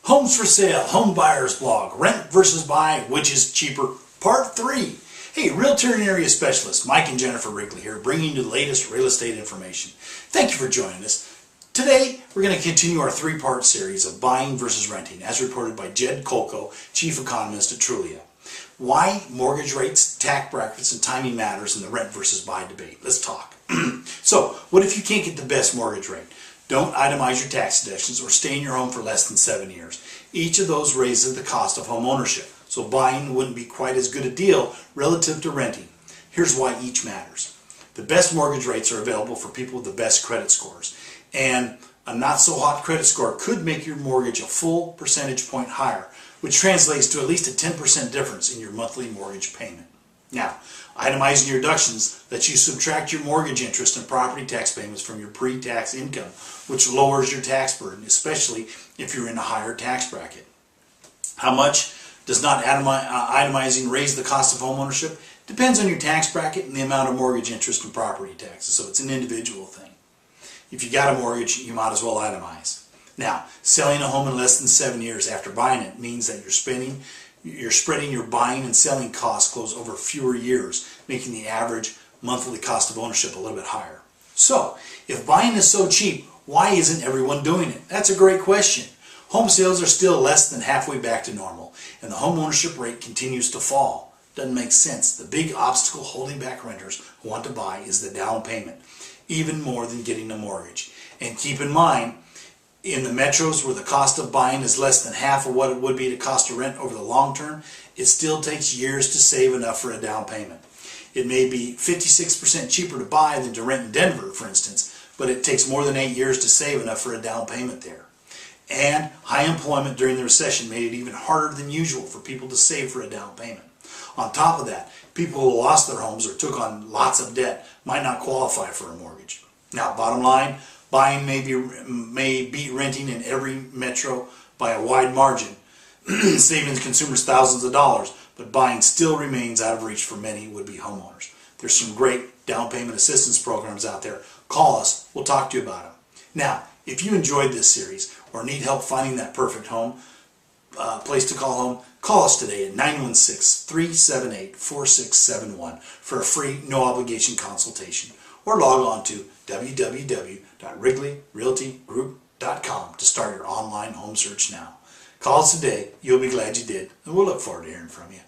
Homes for Sale, Home Buyers Blog, Rent versus Buy, which is cheaper, Part 3. Hey, Realtor and Area Specialist, Mike and Jennifer Rigley here, bringing you the latest real estate information. Thank you for joining us. Today, we're going to continue our three-part series of buying versus renting, as reported by Jed Kolko, Chief Economist at Trulia. Why mortgage rates, tax brackets, and timing matters in the rent versus buy debate. Let's talk. So, what if you can't get the best mortgage rate? Don't itemize your tax deductions or stay in your home for less than 7 years. Each of those raises the cost of home ownership, so buying wouldn't be quite as good a deal relative to renting. Here's why each matters. The best mortgage rates are available for people with the best credit scores, and a not so hot credit score could make your mortgage a full percentage point higher, which translates to at least a 10% difference in your monthly mortgage payment. Now, itemizing your deductions lets you subtract your mortgage interest and property tax payments from your pre-tax income, which lowers your tax burden, especially if you're in a higher tax bracket. How much does not itemizing raise the cost of homeownership? Depends on your tax bracket and the amount of mortgage interest and property taxes, so it's an individual thing. If you got a mortgage, you might as well itemize. Now, selling a home in less than 7 years after buying it means that you're spreading your buying and selling costs close over fewer years, making the average monthly cost of ownership a little bit higher. So, if buying is so cheap, why isn't everyone doing it? That's a great question. Home sales are still less than halfway back to normal, and the home ownership rate continues to fall. Doesn't make sense. The big obstacle holding back renters who want to buy is the down payment, even more than getting a mortgage. And keep in mind, in the metros where the cost of buying is less than half of what it would be to cost to rent over the long term, it still takes years to save enough for a down payment. It may be 56% cheaper to buy than to rent in Denver, for instance, but it takes more than 8 years to save enough for a down payment there. And high employment during the recession made it even harder than usual for people to save for a down payment. On top of that, people who lost their homes or took on lots of debt might not qualify for a mortgage. Now, bottom line, buying may beat renting in every metro by a wide margin, saving consumers thousands of dollars, but buying still remains out of reach for many would-be homeowners. There's some great down payment assistance programs out there. Call us, we'll talk to you about them. Now, if you enjoyed this series or need help finding that perfect home, place to call home, call us today at 916-378-4671 for a free, no-obligation consultation, or log on to www.wrigleyrealtygroup.com to start your online home search now. Call us today, you'll be glad you did, and we'll look forward to hearing from you.